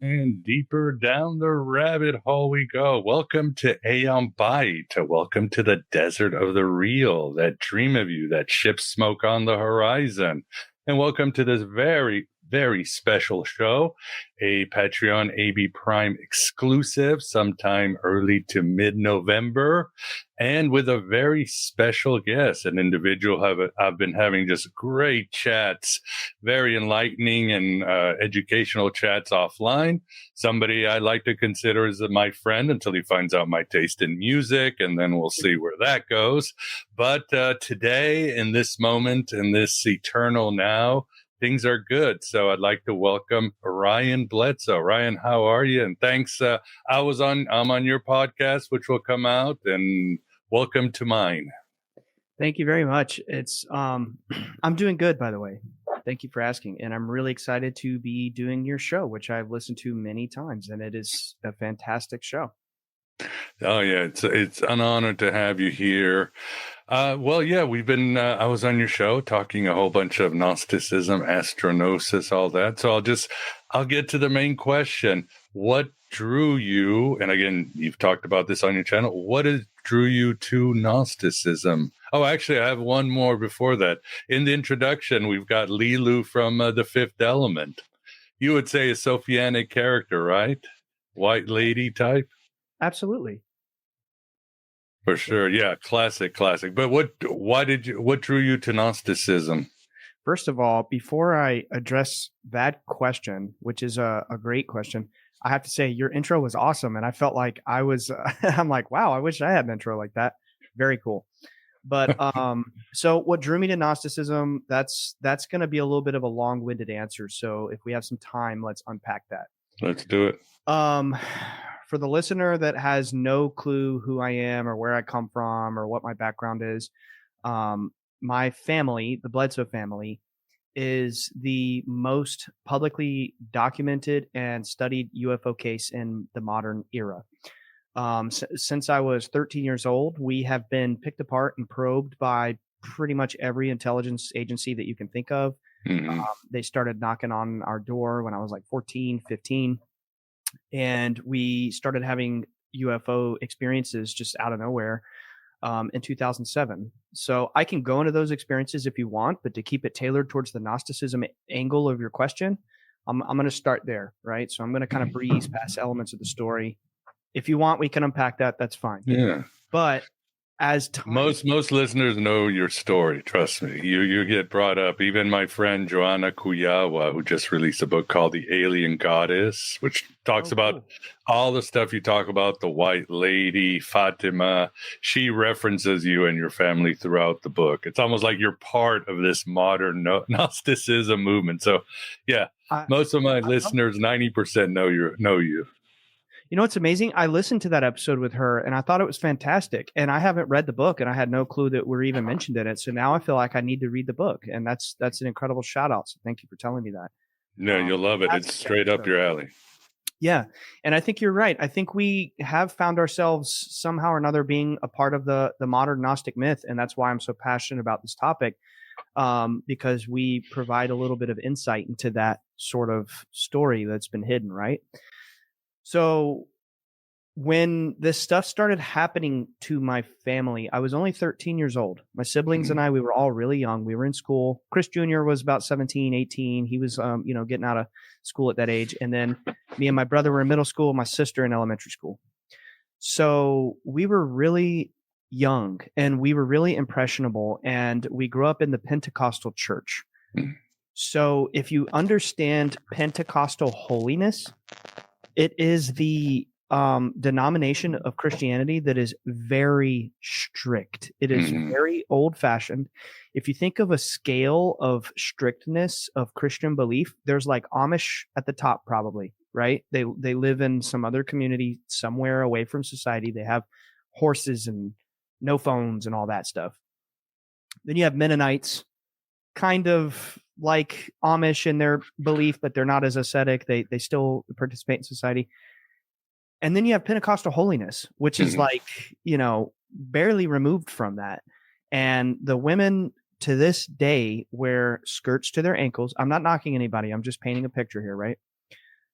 And deeper down the rabbit hole we go. Welcome to Aeon Bite. Welcome to the desert of the real, that dream of you, that ship smoke on the horizon. And welcome to this very, very special show, a Patreon AB Prime exclusive, sometime early to mid-November, and with a very special guest, an individual I've been having just great chats, very enlightening and educational chats offline. Somebody I like to consider as my friend until he finds out my taste in music, and then we'll see where that goes. But today, in this moment, in this eternal now, things are good. So I'd like to welcome Ryan Bledsoe. Ryan, how are you? And thanks. I'm on your podcast, which will come out, and welcome to mine. Thank you very much. It's I'm doing good, by the way. Thank you for asking. And I'm really excited to be doing your show, which I've listened to many times, and it is a fantastic show. Oh yeah, it's an honor to have you here. Well, yeah, we've been. I was on your show talking a whole bunch of Gnosticism, Gnosis, all that. So I'll get to the main question. What drew you? And again, you've talked about this on your channel. What drew you to Gnosticism? Oh, actually, I have one more before that. In the introduction, we've got Lilu from The Fifth Element. You would say a Sophianic character, right? White lady type. Absolutely. For sure. Yeah. Classic. But what drew you to Gnosticism? First of all, before I address that question, which is a great question, I have to say your intro was awesome. And I felt like I'm like, wow, I wish I had an intro like that. Very cool. But so what drew me to Gnosticism, that's going to be a little bit of a long-winded answer. So if we have some time, let's unpack that. Let's do it. For the listener that has no clue who I am or where I come from or what my background is, my family, the Bledsoe family, is the most publicly documented and studied UFO case in the modern era. Since I was 13 years old, we have been picked apart and probed by pretty much every intelligence agency that you can think of. Mm-hmm. They started knocking on our door when I was like 14, 15. And we started having UFO experiences just out of nowhere in 2007. So I can go into those experiences if you want, but to keep it tailored towards the Gnosticism angle of your question, I'm going to start there, right? So I'm going to kind of breeze past elements of the story. If you want, we can unpack that. That's fine. Yeah. But as time... most listeners know your story. Trust me, you get brought up. Even my friend Joanna Kuyawa, who just released a book called The Alien Goddess, which talks about all the stuff you talk about, the White Lady, Fatima. She references you and your family throughout the book. It's almost like you're part of this modern Gnosticism movement. So, yeah, most of my listeners, 90% know you. You know what's amazing? I listened to that episode with her and I thought it was fantastic. And I haven't read the book and I had no clue that we're even mentioned in it. So now I feel like I need to read the book. And that's an incredible shout out. So thank you for telling me that. No, you'll love it. It's straight up your alley. Yeah. And I think you're right. I think we have found ourselves somehow or another being a part of the modern Gnostic myth. And that's why I'm so passionate about this topic, because we provide a little bit of insight into that sort of story that's been hidden, right? So when this stuff started happening to my family, I was only 13 years old. My siblings and I, we were all really young. We were in school. Chris Jr. was about 17, 18. He was, getting out of school at that age. And then me and my brother were in middle school, my sister in elementary school. So we were really young and we were really impressionable. And we grew up in the Pentecostal church. So if you understand Pentecostal holiness, it is the denomination of Christianity that is very strict. It is very old-fashioned. If you think of a scale of strictness of Christian belief, there's like Amish at the top probably, right? They live in some other community somewhere away from society. They have horses and no phones and all that stuff. Then you have Mennonites, kind of like Amish in their belief, but they're not as ascetic. They still participate in society. And then you have Pentecostal holiness, which is like, barely removed from that. And the women to this day wear skirts to their ankles. I'm not knocking anybody. I'm just painting a picture here, right?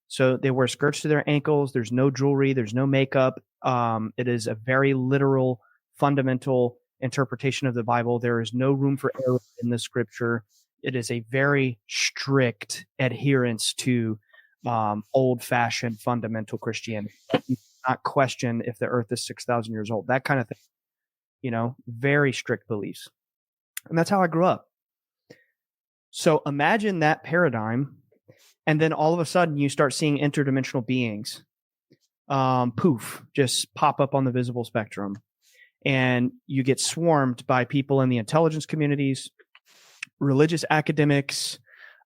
So they wear skirts to their ankles. There's no jewelry. There's no makeup. It is a very literal, fundamental interpretation of the Bible. There is no room for error in the scripture. It is a very strict adherence to old-fashioned fundamental Christianity. You cannot question if the earth is 6,000 years old. That kind of thing. Very strict beliefs. And that's how I grew up. So imagine that paradigm, and then all of a sudden you start seeing interdimensional beings just pop up on the visible spectrum. And you get swarmed by people in the intelligence communities, religious academics,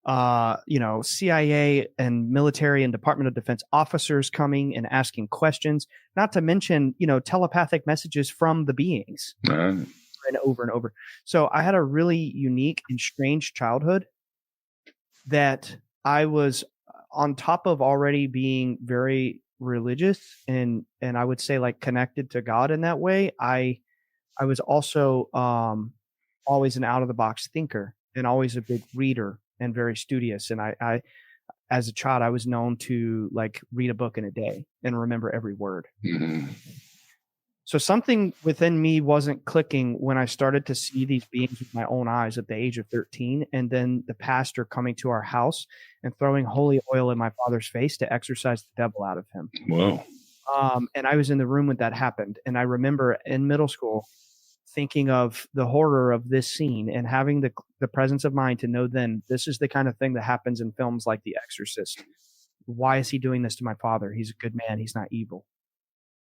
CIA and military and Department of Defense officers coming and asking questions, not to mention, telepathic messages from the beings and over and over. So I had a really unique and strange childhood that I was on top of already being very religious and I would say like connected to God in that way. I was also always an out of the box thinker and always a big reader and very studious. And I as a child, I was known to like read a book in a day and remember every word. Mm-hmm. So something within me wasn't clicking when I started to see these beings with my own eyes at the age of 13. And then the pastor coming to our house and throwing holy oil in my father's face to exorcise the devil out of him. Whoa. And I was in the room when that happened. And I remember in middle school thinking of the horror of this scene and having the presence of mind to know then this is the kind of thing that happens in films like The Exorcist. Why is he doing this to my father? He's a good man. He's not evil.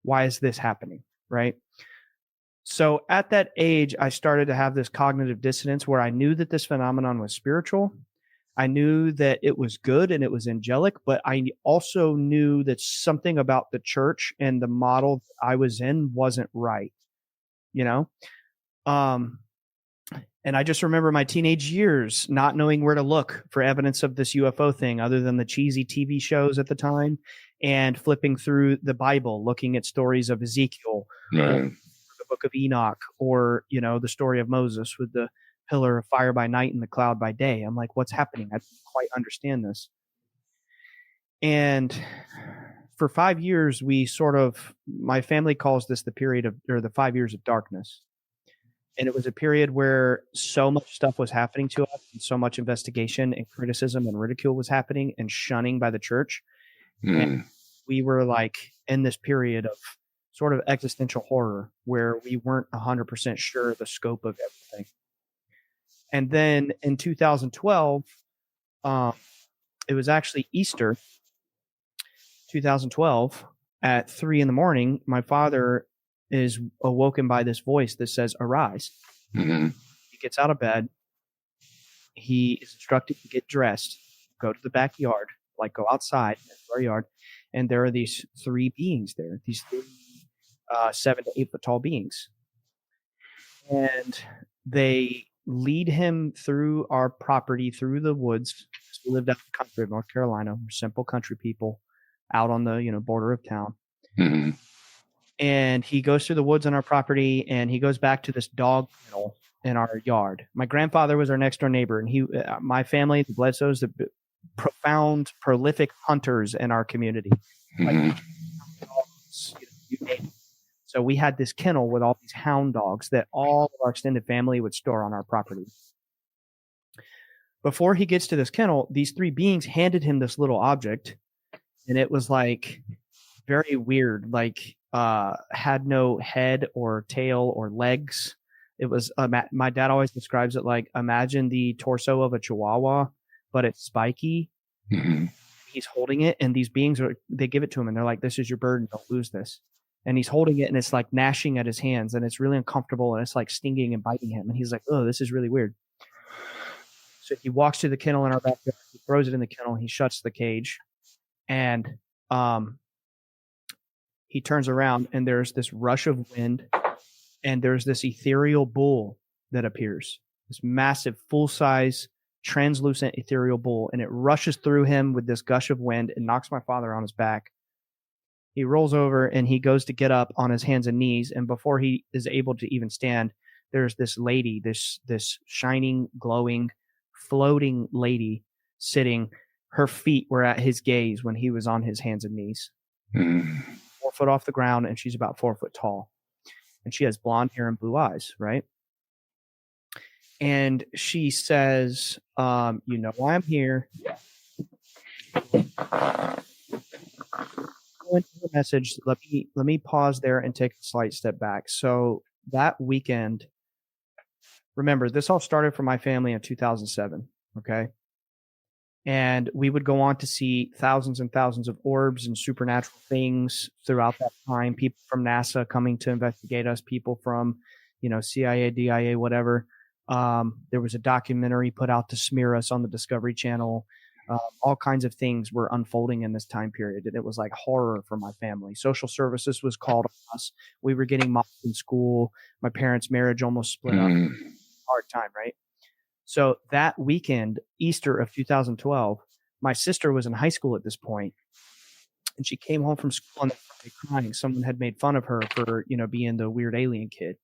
Why is this happening? Right. So at that age, I started to have this cognitive dissonance where I knew that this phenomenon was spiritual. I knew that it was good and it was angelic, but I also knew that something about the church and the model I was in wasn't right, and I just remember my teenage years not knowing where to look for evidence of this UFO thing other than the cheesy TV shows at the time and flipping through the Bible, looking at stories of Ezekiel, or the book of Enoch, or, the story of Moses with the pillar of fire by night and the cloud by day. I'm like, what's happening? I don't quite understand this. And for 5 years, my family calls this the 5 years of darkness. And it was a period where so much stuff was happening to us and so much investigation and criticism and ridicule was happening and shunning by the church. And we were like in this period of sort of existential horror where we weren't 100% sure the scope of everything. And then in 2012, it was actually Easter 2012 at 3 a.m. My father is awoken by this voice that says, "Arise." Mm-hmm. He gets out of bed. He is instructed to get dressed, go to the backyard, go outside in our yard. And there are these 3 beings there, these 3 7 to 8 foot tall beings. And they lead him through our property, through the woods. We lived out in the country of North Carolina. We're simple country people out on the border of town. Mm-hmm. And he goes through the woods on our property, and he goes back to this dog kennel in our yard. My grandfather was our next door neighbor, and my family, the Bledsoes, the profound, prolific hunters in our community. Mm-hmm. Dogs, you name it. So we had this kennel with all these hound dogs that all of our extended family would store on our property. Before he gets to this kennel, these 3 beings handed him this little object, and it was very weird, had no head or tail or legs. It was my dad always describes it like, imagine the torso of a chihuahua, but it's spiky. Mm-hmm. He's holding it, and these beings they give it to him, and they're like, "This is your burden. Don't lose this." And he's holding it, and it's like gnashing at his hands, and it's really uncomfortable, and it's like stinging and biting him. And he's like, "Oh, this is really weird." So he walks to the kennel in our backyard. He throws it in the kennel. He shuts the cage, And he turns around and there's this rush of wind and there's this ethereal bull that appears, this massive, full-size, translucent ethereal bull, and it rushes through him with this gush of wind and knocks my father on his back. He rolls over and he goes to get up on his hands and knees, and before he is able to even stand, there's this lady, this shining, glowing, floating lady sitting. Her feet were at his gaze when he was on his hands and knees. 4 foot off the ground, and she's about 4 foot tall. And she has blonde hair and blue eyes, right? And she says, you know why I'm here. Go into the message. Let me pause there and take a slight step back. So that weekend, remember, this all started for my family in 2007, okay? And we would go on to see thousands and thousands of orbs and supernatural things throughout that time. People from NASA coming to investigate us, people from, CIA, DIA, whatever. There was a documentary put out to smear us on the Discovery Channel. All kinds of things were unfolding in this time period. And it was like horror for my family. Social services was called on us. We were getting mocked in school. My parents' marriage almost split up. Hard time, right? So that weekend, Easter of 2012, my sister was in high school at this point, and she came home from school and crying. Someone had made fun of her for, being the weird alien kid.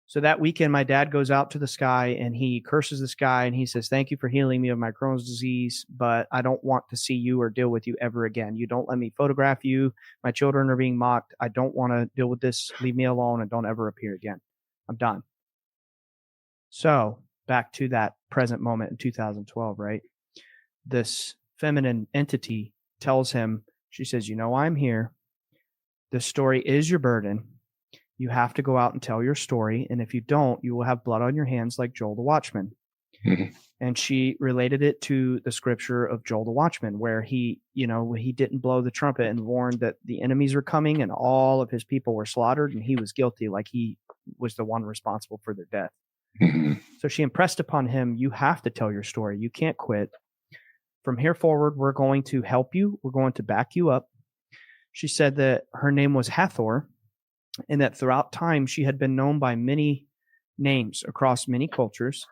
So that weekend, my dad goes out to the sky and he curses the sky and he says, "Thank you for healing me of my Crohn's disease, but I don't want to see you or deal with you ever again. You don't let me photograph you. My children are being mocked. I don't want to deal with this. Leave me alone and don't ever appear again. I'm done." So back to that present moment in 2012, right? This feminine entity tells him, she says, "You know, I'm here. This story is your burden. You have to go out and tell your story. And if you don't, you will have blood on your hands like Joel the Watchman." And she related it to the scripture of Joel the Watchman, where he didn't blow the trumpet and warned that the enemies were coming and all of his people were slaughtered, and he was guilty, like he was the one responsible for their death. So she impressed upon him, you have to tell your story. You can't quit. From here forward, we're going to help you. We're going to back you up. She said that her name was Hathor, and that throughout time she had been known by many names across many cultures,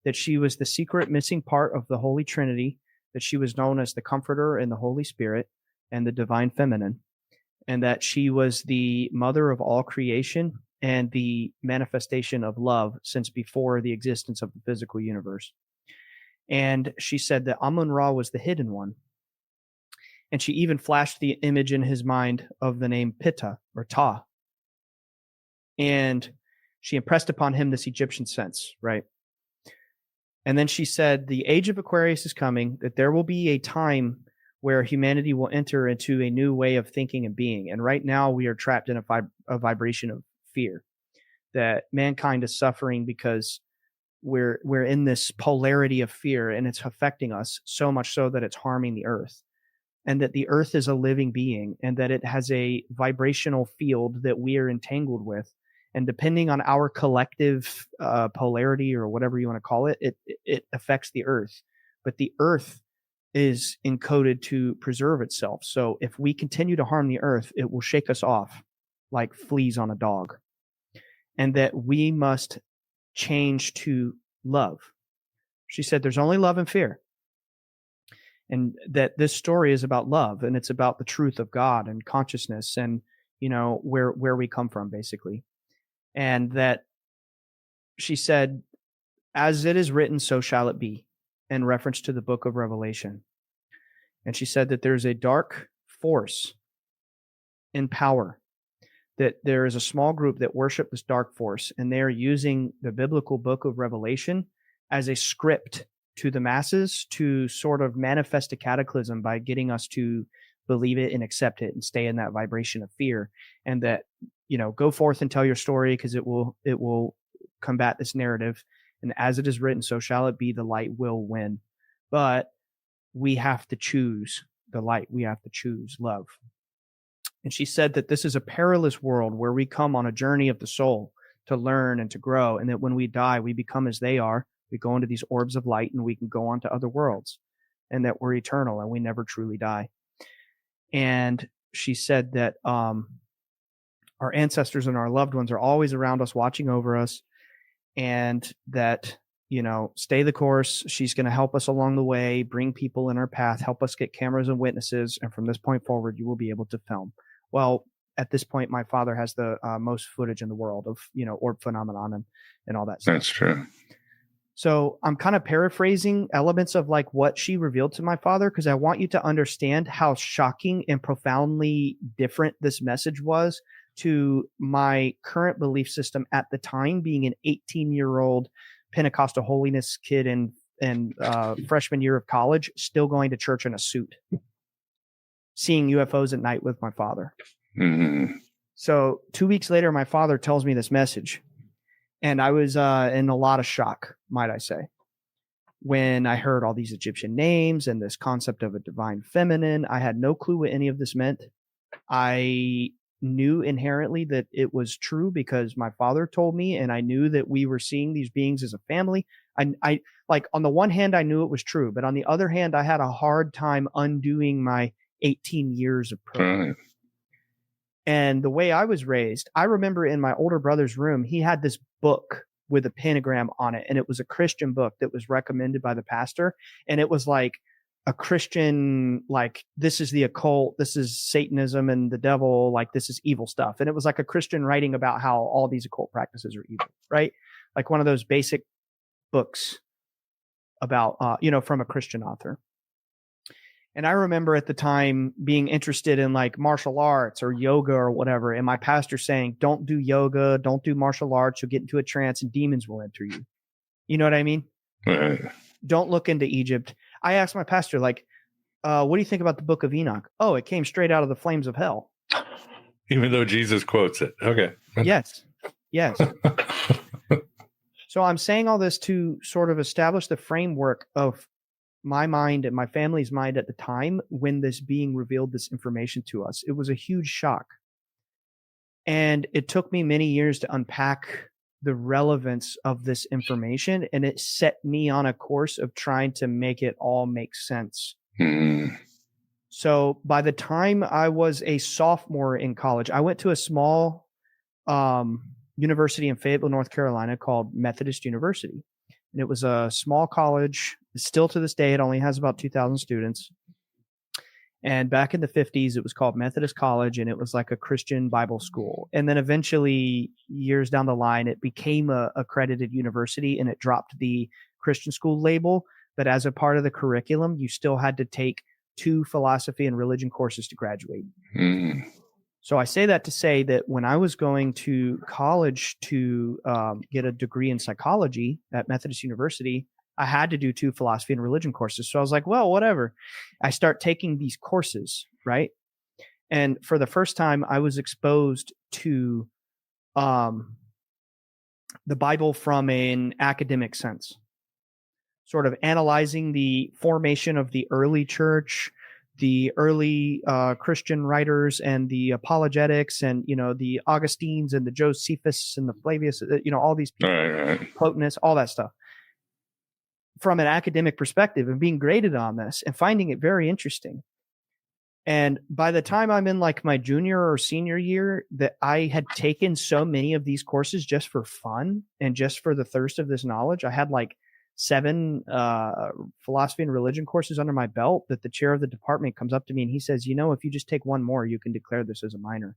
that she was the secret missing part of the Holy Trinity, that she was known as the Comforter and the Holy Spirit and the Divine Feminine, and that she was the mother of all creation and the manifestation of love since before the existence of the physical universe. And she said that Amun-Ra was the hidden one. And she even flashed the image in his mind of the name Pitta or Ta. And she impressed upon him this Egyptian sense, right? And then she said, the age of Aquarius is coming, that there will be a time where humanity will enter into a new way of thinking and being. And right now we are trapped in a vibration of fear, that mankind is suffering because we're in this polarity of fear, and it's affecting us so much so that it's harming the earth, and that the earth is a living being, and that it has a vibrational field that we are entangled with. And depending on our collective polarity, or whatever you want to call it, it affects the earth. But the earth is encoded to preserve itself. So if we continue to harm the earth, it will shake us off like fleas on a dog. And that we must change to love. She said there's only love and fear. And that this story is about love, and it's about the truth of God and consciousness, and where we come from, basically. And that she said, as it is written, so shall it be, in reference to the book of Revelation. And she said that there's a dark force in power, that there is a small group that worship this dark force, and they are using the biblical book of Revelation as a script to the masses to sort of manifest a cataclysm by getting us to believe it and accept it and stay in that vibration of fear. And that, go forth and tell your story, because it will combat this narrative. And as it is written, so shall it be, the light will win. But we have to choose the light. We have to choose love. And she said that this is a perilous world where we come on a journey of the soul to learn and to grow. And that when we die, we become as they are. We go into these orbs of light, and we can go on to other worlds, and that we're eternal and we never truly die. And she said that our ancestors and our loved ones are always around us, watching over us, and that, stay the course. She's going to help us along the way, bring people in our path, help us get cameras and witnesses. And from this point forward, you will be able to film. Well, at this point, my father has the most footage in the world of, orb phenomenon and all that stuff. That's true. So I'm kind of paraphrasing elements of like what she revealed to my father, because I want you to understand how shocking and profoundly different this message was to my current belief system at the time, being an 18-year-old Pentecostal holiness kid in freshman year of college, still going to church in a suit, seeing UFOs at night with my father. Mm-hmm. So 2 weeks later, my father tells me this message. And I was in a lot of shock, might I say, when I heard all these Egyptian names and this concept of a divine feminine. I had no clue what any of this meant. I knew inherently that it was true because my father told me, and I knew that we were seeing these beings as a family. I like, on the one hand, I knew it was true, but on the other hand, I had a hard time undoing my 18 years of programming. Right. And the way I was raised, I remember in my older brother's room, he had this book with a pentagram on it. And it was a Christian book that was recommended by the pastor. And it was like a Christian, like, this is the occult, this is Satanism and the devil, like, this is evil stuff. And it was like a Christian writing about how all these occult practices are evil, right? Like one of those basic books about, from a Christian author. And I remember at the time being interested in like martial arts or yoga or whatever. And my pastor saying, don't do yoga, don't do martial arts. You'll get into a trance and demons will enter you. You know what I mean? Right. Don't look into Egypt. I asked my pastor, like, what do you think about the book of Enoch? Oh, it came straight out of the flames of hell. Even though Jesus quotes it. Okay. Yes. So I'm saying all this to sort of establish the framework of my mind and my family's mind at the time when this being revealed this information to us. It was a huge shock. And it took me many years to unpack the relevance of this information. And it set me on a course of trying to make it all make sense. Mm. So by the time I was a sophomore in college, I went to a small university in Fayetteville, North Carolina called Methodist University. And it was a small college. Still to this day, it only has about 2,000 students. And back in the 50s, it was called Methodist College, and it was like a Christian Bible school. And then eventually, years down the line, it became a accredited university, and it dropped the Christian school label. But as a part of the curriculum, you still had to take 2 philosophy and religion courses to graduate. Mm. So I say that to say that when I was going to college to get a degree in psychology at Methodist University, I had to do 2 philosophy and religion courses. So I was like, well, whatever. I start taking these courses, right? And for the first time, I was exposed to the Bible from an academic sense, sort of analyzing the formation of the early church, the early Christian writers and the apologetics and, the Augustines and the Josephus and the Flavius, all these people, Right. Plotinus, all that stuff from an academic perspective and being graded on this and finding it very interesting. And by the time I'm in like my junior or senior year, that I had taken so many of these courses just for fun and just for the thirst of this knowledge. I had like 7 philosophy and religion courses under my belt that the chair of the department comes up to me and he says, if you just take 1 more, you can declare this as a minor.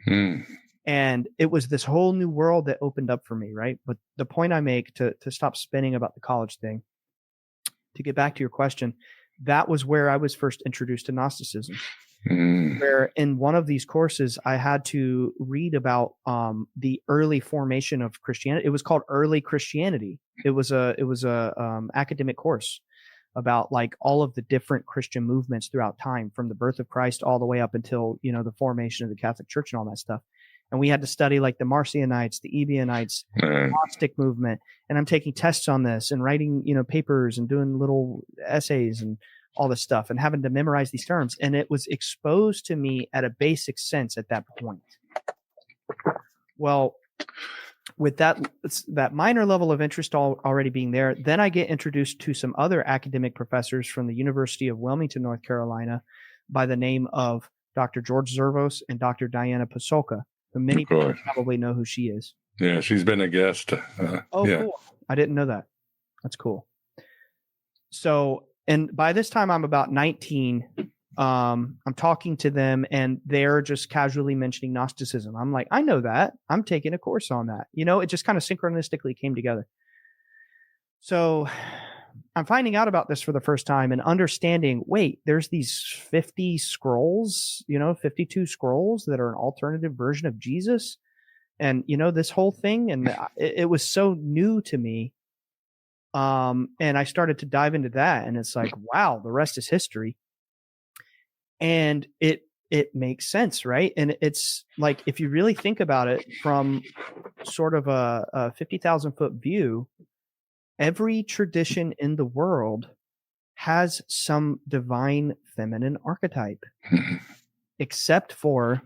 Mm. And it was this whole new world that opened up for me, right? But the point I make to stop spinning about the college thing, to get back to your question, that was where I was first introduced to Gnosticism. Where in one of these courses, I had to read about the early formation of Christianity. It was called Early Christianity. It was a academic course about like all of the different Christian movements throughout time, from the birth of Christ all the way up until the formation of the Catholic Church and all that stuff. And we had to study like the Marcionites, the Ebionites, the Gnostic movement. And I'm taking tests on this and writing, papers and doing little essays and all this stuff and having to memorize these terms. And it was exposed to me at a basic sense at that point. Well, with that minor level of interest already being there, then I get introduced to some other academic professors from the University of Wilmington, North Carolina, by the name of Dr. George Zervos, and Dr. Diana Pasolka, who many people probably know who she is. Yeah, she's been a guest. Cool. I didn't know that. That's cool. So, and by this time I'm about 19. I'm talking to them and they're just casually mentioning Gnosticism. I'm like, I know that. I'm taking a course on that. It just kind of synchronistically came together. So I'm finding out about this for the first time and understanding, wait, there's these 50 scrolls, 52 scrolls that are an alternative version of Jesus. And, this whole thing. And it was so new to me. And I started to dive into that and it's like, wow, the rest is history. And it makes sense, right? And it's like, if you really think about it from sort of a 50,000 foot view, every tradition in the world has some divine feminine archetype, except for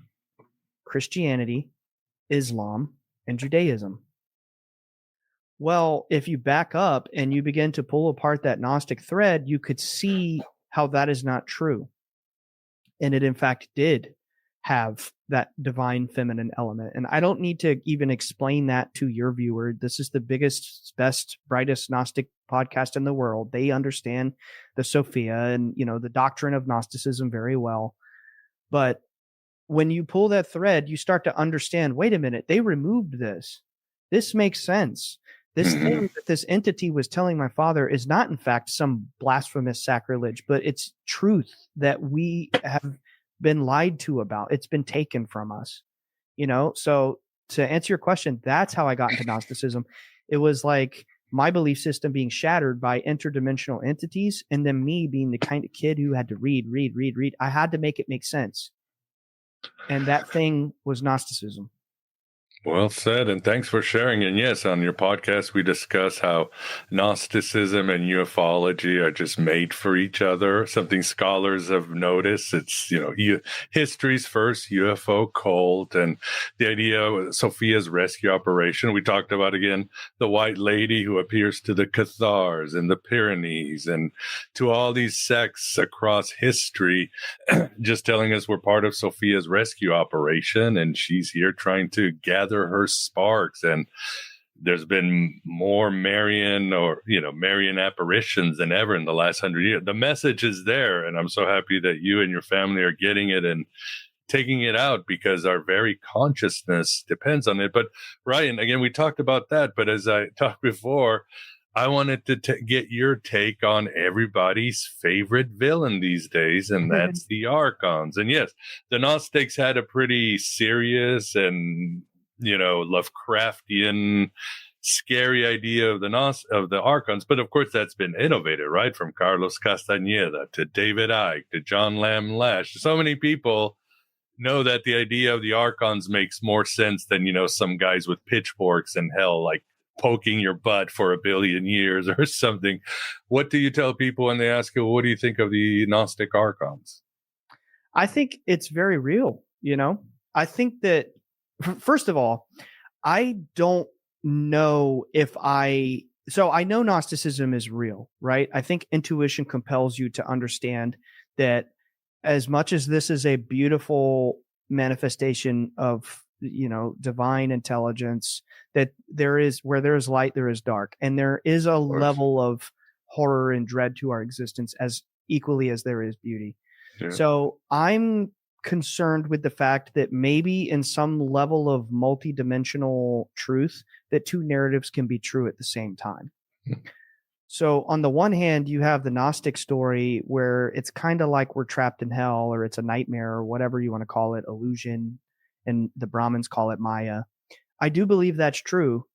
Christianity, Islam, and Judaism. Well, if you back up and you begin to pull apart that Gnostic thread, you could see how that is not true. And it, in fact, did have that divine feminine element. And I don't need to even explain that to your viewer. This is the biggest, best, brightest Gnostic podcast in the world. They understand the Sophia and, the doctrine of Gnosticism very well. But when you pull that thread, you start to understand, wait a minute, they removed this. This makes sense. This thing that this entity was telling my father is not, in fact, some blasphemous sacrilege, but it's truth that we have been lied to about. It's been taken from us, So to answer your question, that's how I got into Gnosticism. It was like my belief system being shattered by interdimensional entities, and then me being the kind of kid who had to read. I had to make it make sense. And that thing was Gnosticism. Well said, and thanks for sharing. And yes, on your podcast, we discuss how Gnosticism and ufology are just made for each other. Something scholars have noticed. It's, history's first UFO cult, and the idea of Sophia's rescue operation. We talked about, again, the white lady who appears to the Cathars and the Pyrenees and to all these sects across history, just telling us we're part of Sophia's rescue operation, and she's here trying to gather her sparks. And there's been more Marian apparitions than ever in the last 100 years. The message is there, and I'm so happy that you and your family are getting it and taking it out, because our very consciousness depends on it. But Ryan, again, we talked about that, but as I talked before, I wanted to get your take on everybody's favorite villain these days, and that's the Archons. And yes, the Gnostics had a pretty serious and Lovecraftian, scary idea of the Archons, but of course that's been innovated, right? From Carlos Castañeda to David Icke to John Lamb Lash. So many people know that the idea of the Archons makes more sense than some guys with pitchforks in hell, like poking your butt for 1 billion years or something. What do you tell people when they ask you, what do you think of the Gnostic Archons? I think it's very real. I think that, first of all, I don't know I know Gnosticism is real, right? I think intuition compels you to understand that as much as this is a beautiful manifestation of, divine intelligence, that where there is light, there is dark. And there is a level of horror and dread to our existence as equally as there is beauty. Yeah. So I'm concerned with the fact that maybe in some level of multidimensional truth, that two narratives can be true at the same time. So on the one hand, you have the Gnostic story where it's kind of like we're trapped in hell, or it's a nightmare, or whatever you want to call it, illusion, and the Brahmins call it Maya. I do believe that's true.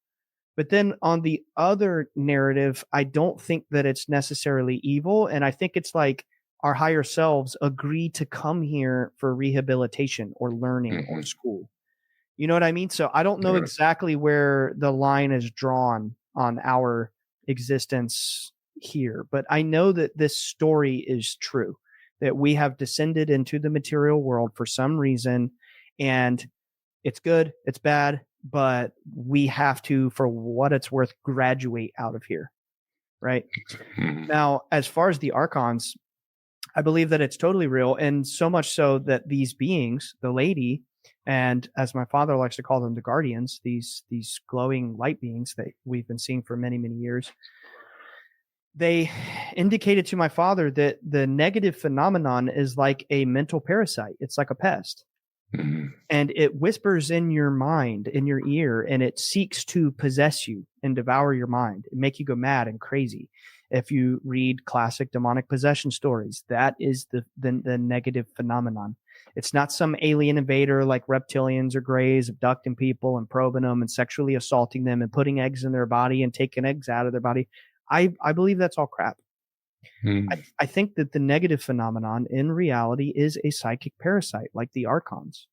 But then on the other narrative, I don't think that it's necessarily evil. And I think it's like our higher selves agree to come here for rehabilitation or learning or school. You know what I mean? So I don't know exactly where the line is drawn on our existence here, but I know that this story is true, that we have descended into the material world for some reason, and it's good, it's bad, but we have to, for what it's worth, graduate out of here. Right? Now, as far as the Archons, I believe that it's totally real, and so much so that these beings, the lady, and as my father likes to call them, the guardians, these glowing light beings that we've been seeing for many, many years, they indicated to my father that the negative phenomenon is like a mental parasite. It's like a pest. Mm-hmm. And it whispers in your mind, in your ear, and it seeks to possess you and devour your mind and make you go mad and crazy. If you read classic demonic possession stories, that is the negative phenomenon. It's not some alien invader like reptilians or greys abducting people and probing them and sexually assaulting them and putting eggs in their body and taking eggs out of their body. I believe that's all crap. I think that the negative phenomenon in reality is a psychic parasite like the Archons,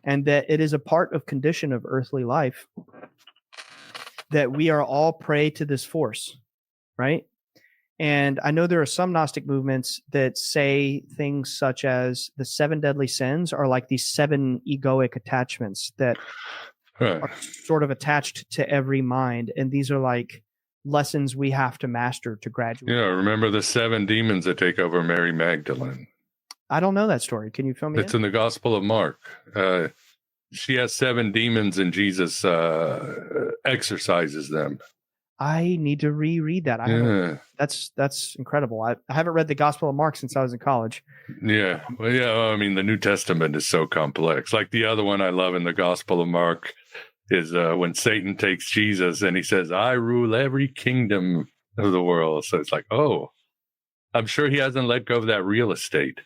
and that it is a part of condition of earthly life, that we are all prey to this force, right? And I know there are some Gnostic movements that say things such as the 7 deadly sins are like these 7 egoic attachments that are sort of attached to every mind. And these are like lessons we have to master to graduate. Yeah, remember the 7 demons that take over Mary Magdalene? I don't know that story. Can you fill me It's in the Gospel of Mark. She has 7 demons and Jesus exorcises them. I need to reread that. That's incredible. I haven't read the Gospel of Mark since I was in college. Yeah. Well, yeah. I mean, the New Testament is so complex. Like the other one I love in the Gospel of Mark is when Satan takes Jesus and he says, I rule every kingdom of the world. So it's like, oh, I'm sure he hasn't let go of that real estate.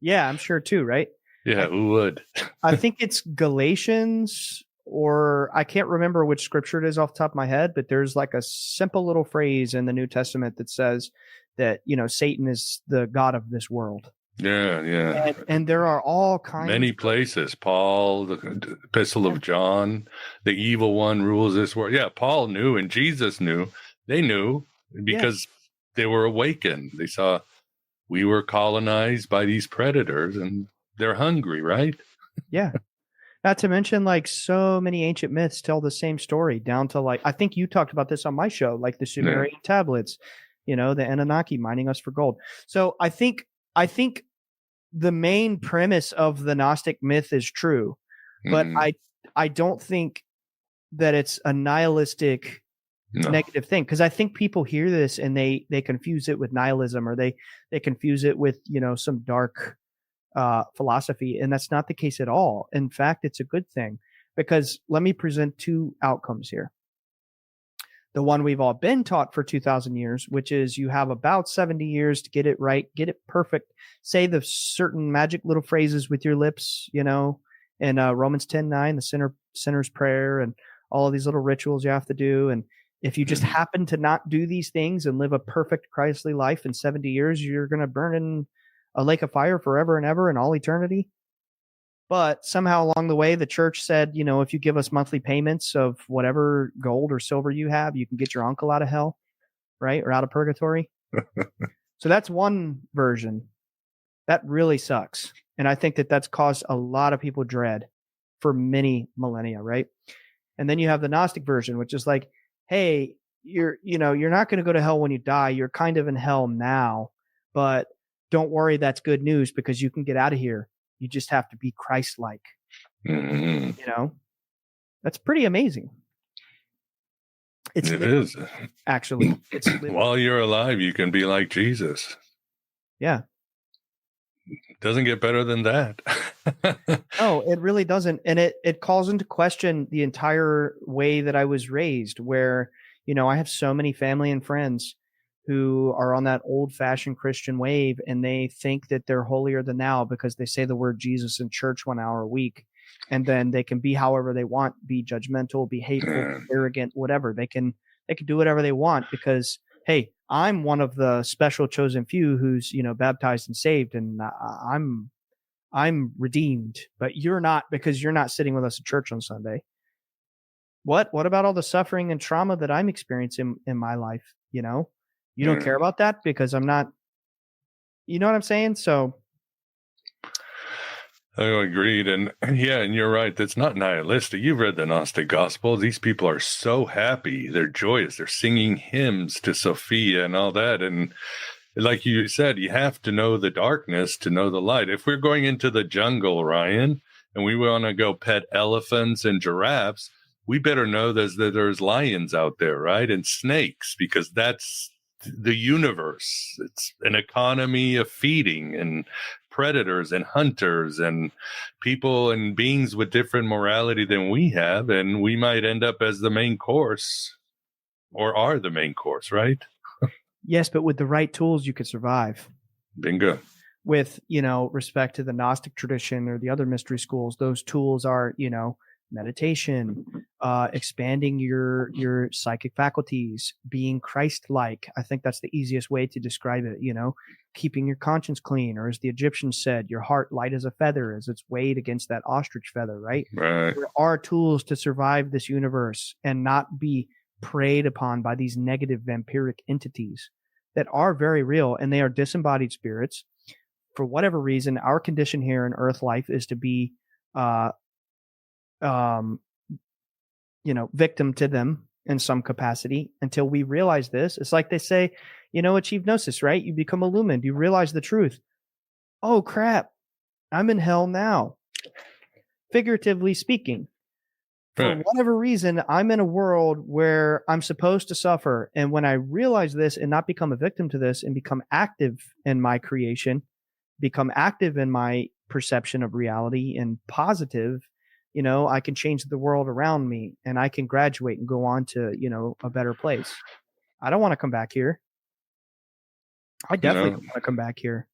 Yeah, I'm sure too, right? Yeah, who would? I think it's Galatians, or I can't remember which scripture it is off the top of my head, but there's like a simple little phrase in the New Testament that says that, Satan is the god of this world. Yeah. And there are all kinds. Many places. Paul, the Epistle of John, the evil one rules this world. Yeah, Paul knew and Jesus knew. They knew because they were awakened. They saw we were colonized by these predators and they're hungry, right? Yeah. Not to mention, like, so many ancient myths tell the same story, down to, like, I think you talked about this on my show, like the Sumerian tablets, the Anunnaki mining us for gold. So I think the main premise of the Gnostic myth is true, but I don't think that it's a nihilistic negative thing, because I think people hear this and they confuse it with nihilism, or they confuse it with some dark philosophy, and that's not the case at all. In fact, it's a good thing, because let me present 2 outcomes here. The one we've all been taught for 2,000 years, which is you have about 70 years to get it right, get it perfect, say the certain magic little phrases with your lips, in Romans 10:9, the sinner's prayer, and all of these little rituals you have to do. And if you just happen to not do these things and live a perfect Christly life in 70 years, you're going to burn in a lake of fire forever and ever in all eternity. But somehow along the way, the church said, if you give us monthly payments of whatever gold or silver you have, you can get your uncle out of hell, right? Or out of purgatory. So that's one version. That really sucks. And I think that that's caused a lot of people dread for many millennia, right? And then you have the Gnostic version, which is like, hey, you're not going to go to hell when you die. You're kind of in hell now, but don't worry, that's good news, because you can get out of here. You just have to be Christ-like. That's pretty amazing. It is. Actually, it's while you're alive, you can be like Jesus. Yeah. Doesn't get better than that. No, it really doesn't. And it calls into question the entire way that I was raised, where, I have so many family and friends who are on that old-fashioned Christian wave, and they think that they're holier than thou because they say the word Jesus in church 1 hour a week, and then they can be however they want, be judgmental, be hateful, arrogant, whatever. They can do whatever they want because, hey, I'm one of the special chosen few who's baptized and saved, and I'm redeemed, but you're not, because you're not sitting with us at church on Sunday. What about all the suffering and trauma that I'm experiencing in my life? You don't care about that because I'm not, you know what I'm saying? So. I agreed. And you're right. That's not nihilistic. You've read the Gnostic Gospels. These people are so happy. They're joyous. They're singing hymns to Sophia and all that. And like you said, you have to know the darkness to know the light. If we're going into the jungle, Ryan, and we want to go pet elephants and giraffes, we better know that there's lions out there, right? And snakes, because that's the universe. It's an economy of feeding and predators and hunters and people and beings with different morality than we have. And we might end up as the main course, or are the main course, right? Yes, but with the right tools, you could survive. Bingo. With, respect to the Gnostic tradition or the other mystery schools, those tools are, meditation, expanding your psychic faculties, being Christ-like. I think that's the easiest way to describe it. Keeping your conscience clean, or as the Egyptians said, your heart light as a feather as it's weighed against that ostrich feather. Right. Right. There are tools to survive this universe and not be preyed upon by these negative vampiric entities that are very real, and they are disembodied spirits. For whatever reason, our condition here in Earth life is to be, victim to them in some capacity until we realize this. It's like they say, achieve Gnosis, right? You become illumined. You realize the truth. Oh, crap. I'm in hell now. Figuratively speaking. For whatever reason, I'm in a world where I'm supposed to suffer. And when I realize this and not become a victim to this and become active in my creation, become active in my perception of reality and positive, I can change the world around me and I can graduate and go on to, a better place. I don't want to come back here. I definitely don't want to come back here.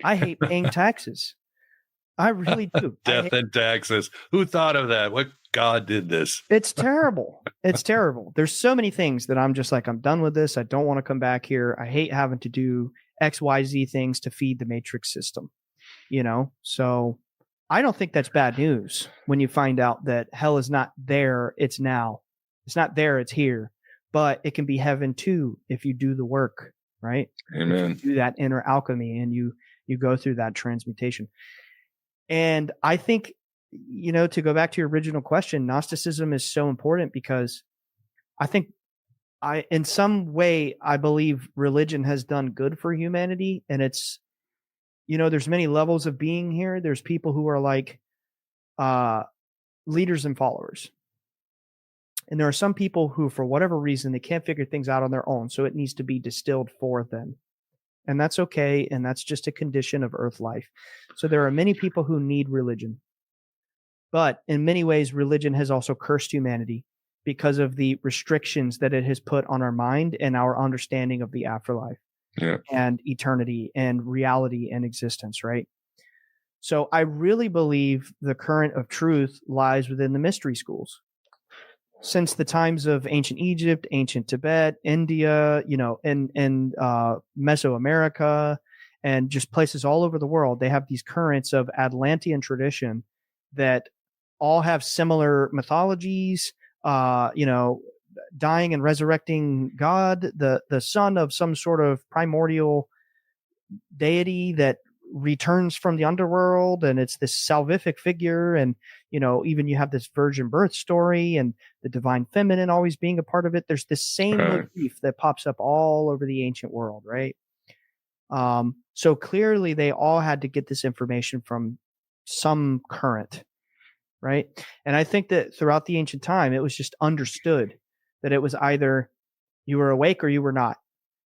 I hate paying taxes. I really do. Death and taxes. Who thought of that? What God did this? It's terrible. It's terrible. There's so many things that I'm just like, I'm done with this. I don't want to come back here. I hate having to do XYZ things to feed the matrix system, So I don't think that's bad news when you find out that hell is not there. It's now. It's not there. It's here. But it can be heaven too if you do the work, right? Amen. If you do that inner alchemy and you go through that transmutation. And I think, to go back to your original question, Gnosticism is so important because I think in some way, I believe religion has done good for humanity. And it's, there's many levels of being here. There's people who are like leaders and followers. And there are some people who, for whatever reason, they can't figure things out on their own. So it needs to be distilled for them. And that's okay. And that's just a condition of earth life. So there are many people who need religion. But in many ways, religion has also cursed humanity because of the restrictions that it has put on our mind and our understanding of the afterlife and eternity and reality and existence, right? So I really believe the current of truth lies within the mystery schools. Since the times of ancient Egypt, ancient Tibet, India, and Mesoamerica, and just places all over the world, they have these currents of Atlantean tradition that all have similar mythologies, dying and resurrecting God, the son of some sort of primordial deity that returns from the underworld, and it's this salvific figure, and even you have this virgin birth story and the divine feminine always being a part of it. There's this same motif that pops up all over the ancient world, right? So clearly they all had to get this information from some current, right? And I think that throughout the ancient time, it was just understood that it was either you were awake or you were not.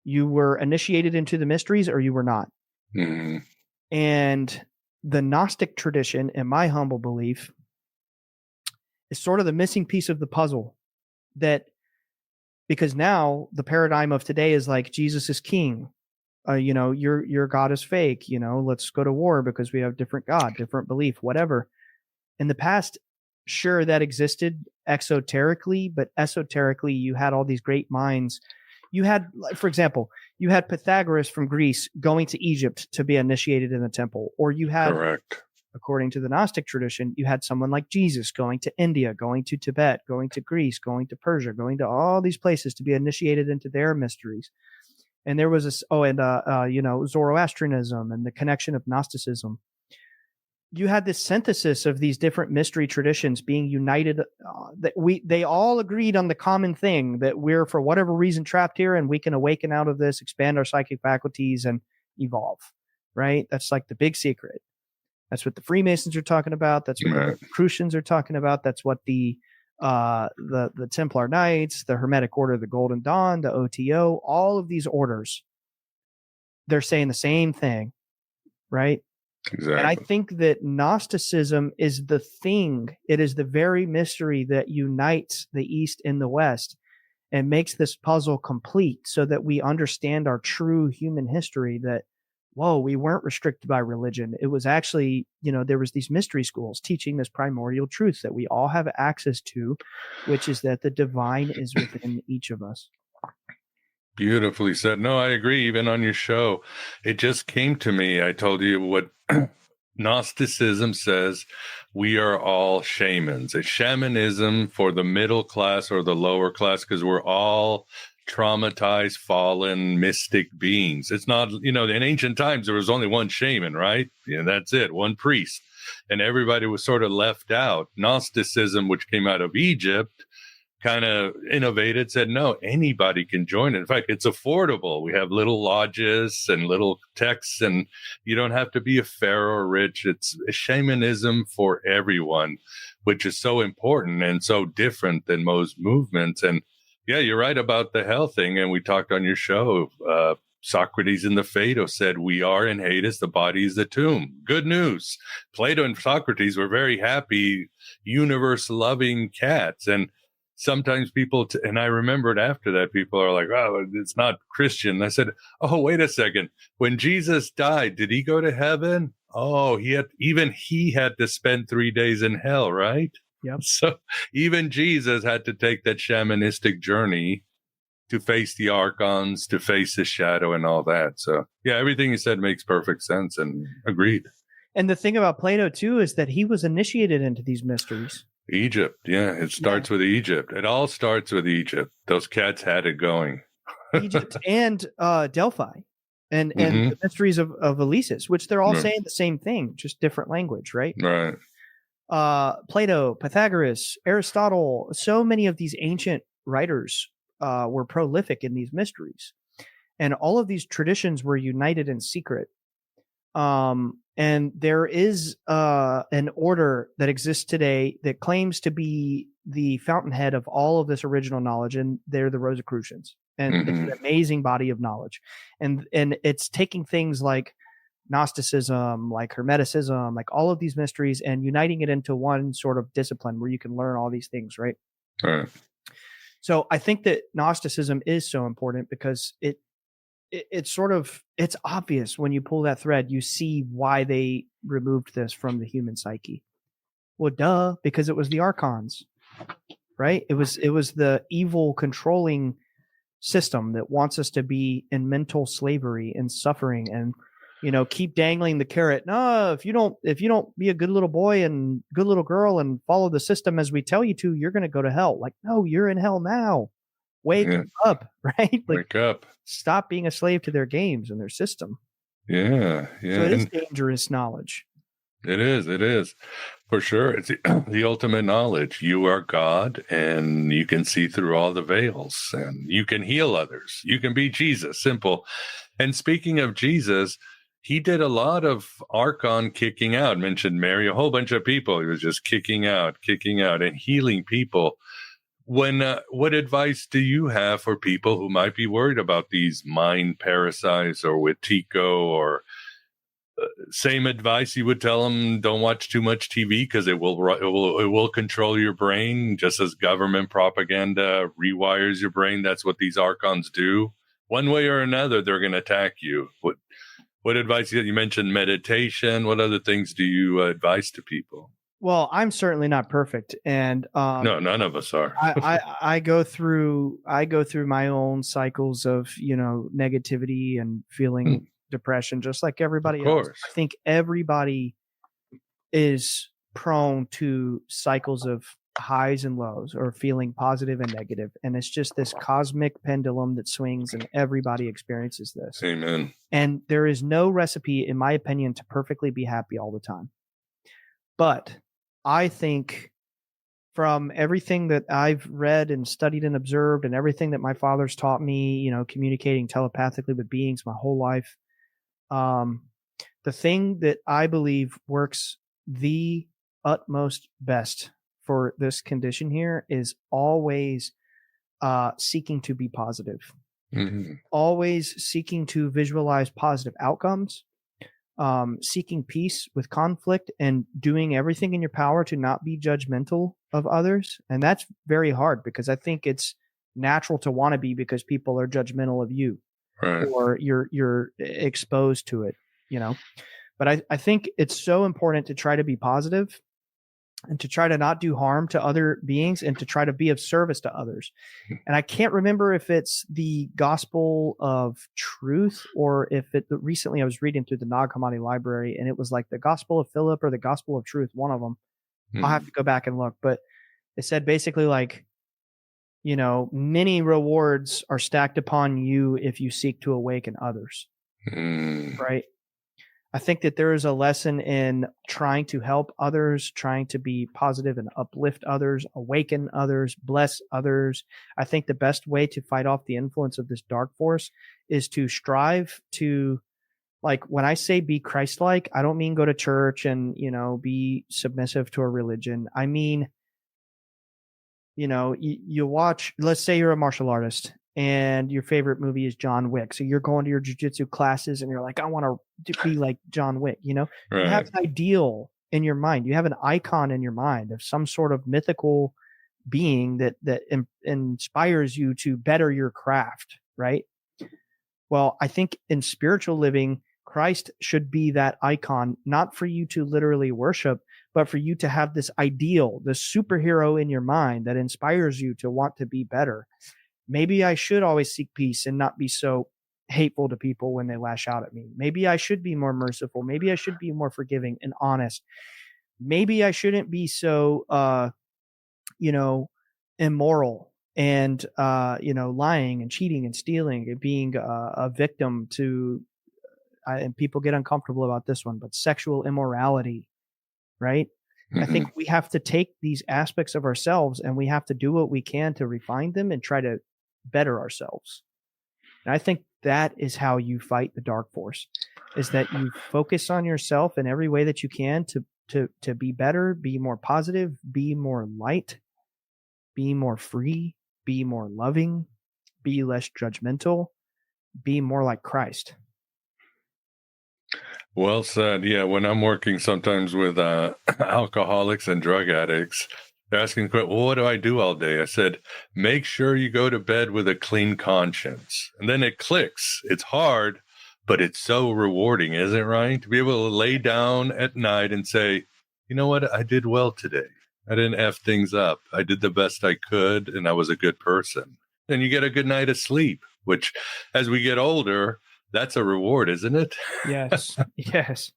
You were initiated into the mysteries or you were not. Mm-hmm. And the Gnostic tradition, in my humble belief, is sort of the missing piece of the puzzle, that because now the paradigm of today is like Jesus is king. Your God is fake. Let's go to war because we have different God, different belief, whatever. In the past, sure, that existed exoterically, but esoterically, you had all these great minds. You had, for example, you had Pythagoras from Greece going to Egypt to be initiated in the temple, or you had, correct, according to the Gnostic tradition, you had someone like Jesus going to India, going to Tibet, going to Greece, going to Persia, going to all these places to be initiated into their mysteries. And there was Zoroastrianism and the connection of Gnosticism. you had this synthesis of these different mystery traditions being united, they all agreed on the common thing, that we're, for whatever reason, trapped here, and we can awaken out of this, expand our psychic faculties, and evolve. Right? That's like the big secret. That's what the Freemasons are talking about. That's what the Rosicrucians are talking about. That's what the Templar Knights, the Hermetic Order, the Golden Dawn, the OTO, all of these orders, they're saying the same thing, right? Exactly. And I think that Gnosticism is the thing. It is the very mystery that unites the East and the West and makes this puzzle complete, so that we understand our true human history, that, whoa, we weren't restricted by religion. It was actually, there was these mystery schools teaching this primordial truth that we all have access to, which is that the divine is within each of us. Beautifully said. No, I agree. Even on your show, it just came to me. I told you what Gnosticism says. We are all shamans. It's shamanism for the middle class or the lower class, because we're all traumatized, fallen, mystic beings. It's not, in ancient times, there was only one shaman, right? Yeah, that's it, one priest. And everybody was sort of left out. Gnosticism, which came out of Egypt, kind of innovated, said, no, anybody can join it. In fact, it's affordable. We have little lodges and little texts, and you don't have to be a pharaoh or rich. It's shamanism for everyone, which is so important and so different than most movements. And yeah, you're right about the hell thing. And we talked on your show, Socrates in the Phaedo said, we are in Hades, the body is the tomb. Good news. Plato and Socrates were very happy, universe-loving cats. And sometimes people, and I remembered after that, people are like, oh, it's not Christian. I said, oh, wait a second. When Jesus died, did he go to heaven? Oh, he had to spend 3 days in hell, right? Yep. So even Jesus had to take that shamanistic journey to face the archons, to face the shadow and all that. So yeah, everything you said makes perfect sense, and agreed. And the thing about Plato too is that he was initiated into these mysteries. Egypt. Yeah. It starts with Egypt. It all starts with Egypt. Those cats had it going. Egypt and Delphi and the mysteries of Elesis, which they're all saying the same thing, just different language, right? Right. Plato, Pythagoras, Aristotle, so many of these ancient writers were prolific in these mysteries. And all of these traditions were united in secret. And there is an order that exists today that claims to be the fountainhead of all of this original knowledge, and they're the Rosicrucians. And it's an amazing body of knowledge. And it's taking things like Gnosticism, like Hermeticism, like all of these mysteries, and uniting it into one sort of discipline where you can learn all these things, right? Right. So I think that Gnosticism is so important because it's obvious when you pull that thread, you see why they removed this from the human psyche. Well, duh, because it was the Archons, right? It was the evil controlling system that wants us to be in mental slavery and suffering, and keep dangling the carrot. No, if you don't be a good little boy and good little girl and follow the system as we tell you to, you're going to go to hell. Like, no, you're in hell now. Wake up, right? Like, wake up. Stop being a slave to their games and their system. Yeah. So it is dangerous knowledge. It is. For sure. It's the ultimate knowledge. You are God, and you can see through all the veils, and you can heal others. You can be Jesus, simple. And speaking of Jesus, he did a lot of Archon kicking out, mentioned Mary, a whole bunch of people. He was just kicking out and healing people. What advice do you have for people who might be worried about these mind parasites, or with Tico, or same advice you would tell them? Don't watch too much TV because it will control your brain, just as government propaganda rewires your brain. That's what these Archons do. One way or another, they're going to attack you. What advice you mentioned? Meditation. What other things do you advise to people? Well, I'm certainly not perfect, and no, none of us are. I go through my own cycles of negativity and feeling depression, just like everybody else. I think everybody is prone to cycles of highs and lows, or feeling positive and negative, and it's just this cosmic pendulum that swings, and everybody experiences this. Amen. And there is no recipe, in my opinion, to perfectly be happy all the time. But I think from everything that I've read and studied and observed and everything that my father's taught me, communicating telepathically with beings my whole life, the thing that I believe works the utmost best for this condition here is always seeking to be positive, always seeking to visualize positive outcomes, seeking peace with conflict, and doing everything in your power to not be judgmental of others. And that's very hard because I think it's natural to want to be because people are judgmental of you, Right. or you're exposed to it, But I think it's so important to try to be positive and to try to not do harm to other beings and to try to be of service to others. And I can't remember if it's the Gospel of Truth or if recently I was reading through the Nag Hammadi library and it was like the Gospel of Philip or the Gospel of Truth, one of them. I'll have to go back and look, but it said basically like, many rewards are stacked upon you if you seek to awaken others. Right. I think that there is a lesson in trying to help others, trying to be positive and uplift others, awaken others, bless others. I think the best way to fight off the influence of this dark force is to strive to, like, when I say be Christ-like, I don't mean go to church and, be submissive to a religion. I mean, you watch, let's say you're a martial artist and your favorite movie is John Wick. So you're going to your jiu-jitsu classes and you're like, I want to be like John Wick, Right. You have an ideal in your mind. You have an icon in your mind of some sort of mythical being that inspires you to better your craft, right? Well, I think in spiritual living, Christ should be that icon, not for you to literally worship, but for you to have this ideal, this superhero in your mind that inspires you to want to be better. Maybe I should always seek peace and not be so hateful to people when they lash out at me. Maybe I should be more merciful. Maybe I should be more forgiving and honest. Maybe I shouldn't be so, immoral and, lying and cheating and stealing and being a victim to, and people get uncomfortable about this one, but sexual immorality, right? I think we have to take these aspects of ourselves and we have to do what we can to refine them and try to better ourselves. And I think that is how you fight the dark force, is that you focus on yourself in every way that you can to be better, be more positive, be more light, be more free, be more loving, be less judgmental, be more like Christ. Well said. Yeah, when I'm working sometimes with alcoholics and drug addicts, they're asking, well, what do I do all day? I said, make sure you go to bed with a clean conscience. And then it clicks. It's hard, but it's so rewarding, isn't it, right? To be able to lay down at night and say, you know what? I did well today. I didn't F things up. I did the best I could, and I was a good person. Then you get a good night of sleep, which as we get older, that's a reward, isn't it? Yes. Yes.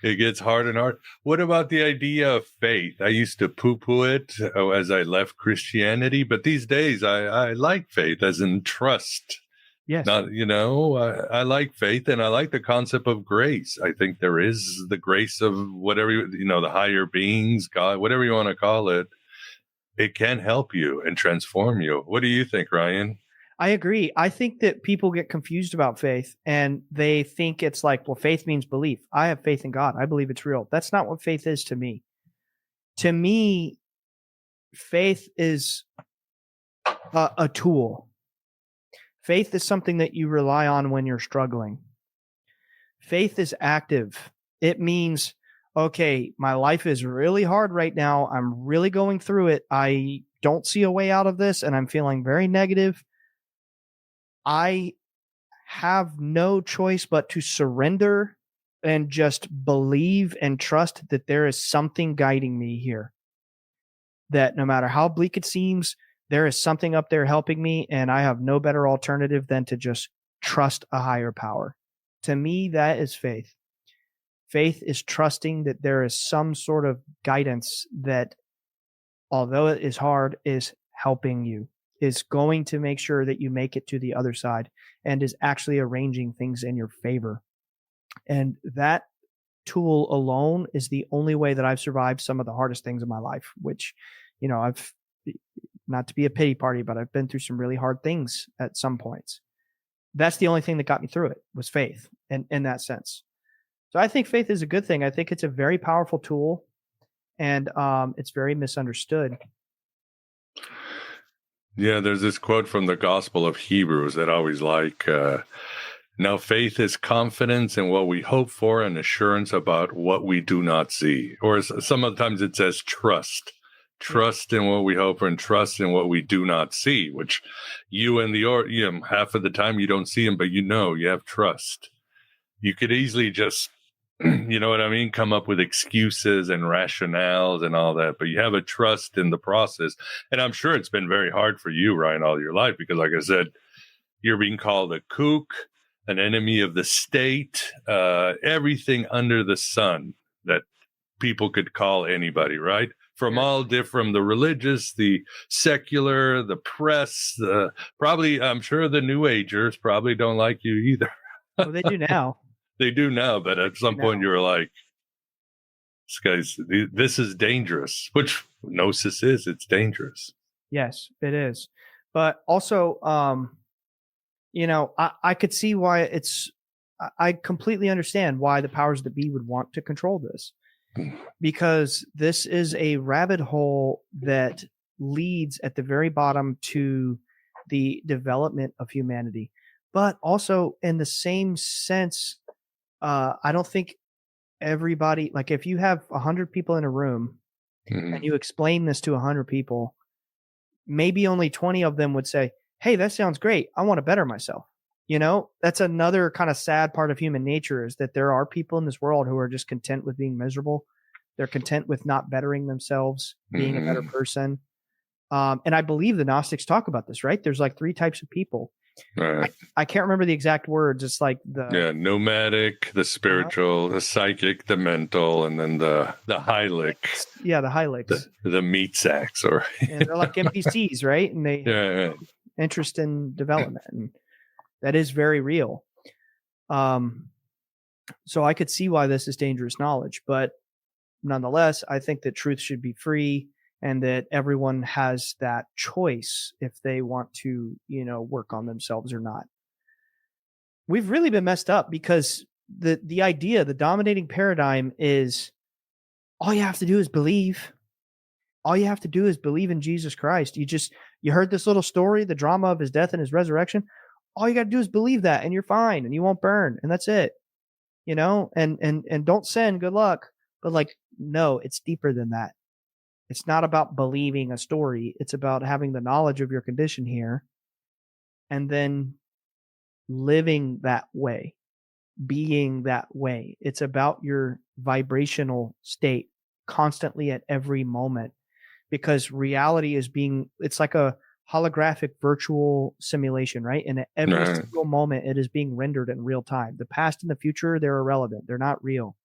It gets hard and hard. What about the idea of faith? I used to poo-poo it as I left Christianity, but these days I like faith as in trust. Yes. Not, I like faith and I like the concept of grace. I think there is the grace of whatever, the higher beings, God, whatever you want to call it. It can help you and transform you. What do you think, Ryan? I agree. I think that people get confused about faith and they think it's like, well, faith means belief. I have faith in God. I believe it's real. That's not what faith is to me. To me, faith is a tool. Faith is something that you rely on when you're struggling. Faith is active. It means, okay, my life is really hard right now. I'm really going through it. I don't see a way out of this and I'm feeling very negative. I have no choice but to surrender and just believe and trust that there is something guiding me here. That no matter how bleak it seems, there is something up there helping me, and I have no better alternative than to just trust a higher power. To me, that is faith. Faith is trusting that there is some sort of guidance that, although it is hard, is helping you, is going to make sure that you make it to the other side, and is actually arranging things in your favor. And that tool alone is the only way that I've survived some of the hardest things in my life, which, I've, not to be a pity party, but I've been through some really hard things at some points. That's the only thing that got me through it, was faith, and in that sense. So I think faith is a good thing. I think it's a very powerful tool, and it's very misunderstood. Yeah, there's this quote from the Gospel of Hebrews that I always like. Now, faith is confidence in what we hope for and assurance about what we do not see. Or sometimes it says trust. Trust in what we hope for and trust in what we do not see, which half of the time you don't see them, but you have trust. You could easily just, you know what I mean, come up with excuses and rationales and all that, but you have a trust in the process. And I'm sure it's been very hard for you, Ryan, all your life, because like I said, you're being called a kook, an enemy of the state, everything under the sun that people could call anybody, right? From the religious, the secular, the press, I'm sure the New Agers probably don't like you either. Well, they do now. They do now, but at some point you were like, this is dangerous, which Gnosis is. It's dangerous. Yes, it is. But also, I could see why I completely understand why the powers that be would want to control this, because this is a rabbit hole that leads at the very bottom to the development of humanity. But also in the same sense, I don't think everybody, like if you have 100 people in a room and you explain this to 100 people, maybe only 20 of them would say, hey, that sounds great. I want to better myself. That's another kind of sad part of human nature, is that there are people in this world who are just content with being miserable. They're content with not bettering themselves, being a better person. And I believe the Gnostics talk about this, right? There's like 3 types of people. Right. I can't remember the exact words. It's like nomadic, the spiritual, the psychic, the mental, and then the hylics. Yeah, the hylics. The meat sacks, or and they're like NPCs, right? And they have interest in development, and that is very real. So I could see why this is dangerous knowledge, but nonetheless, I think that truth should be free, and that everyone has that choice if they want to, work on themselves or not. We've really been messed up, because the idea, the dominating paradigm is all you have to do is believe. All you have to do is believe in Jesus Christ. You heard this little story, the drama of his death and his resurrection. All you got to do is believe that, and you're fine, and you won't burn, and that's it. And don't sin. Good luck. But no, it's deeper than that. It's not about believing a story. It's about having the knowledge of your condition here, and then living that way, being that way. It's about your vibrational state constantly at every moment, because reality it's like a holographic virtual simulation, right? And at every single moment, it is being rendered in real time. The past and the future, they're irrelevant. They're not real.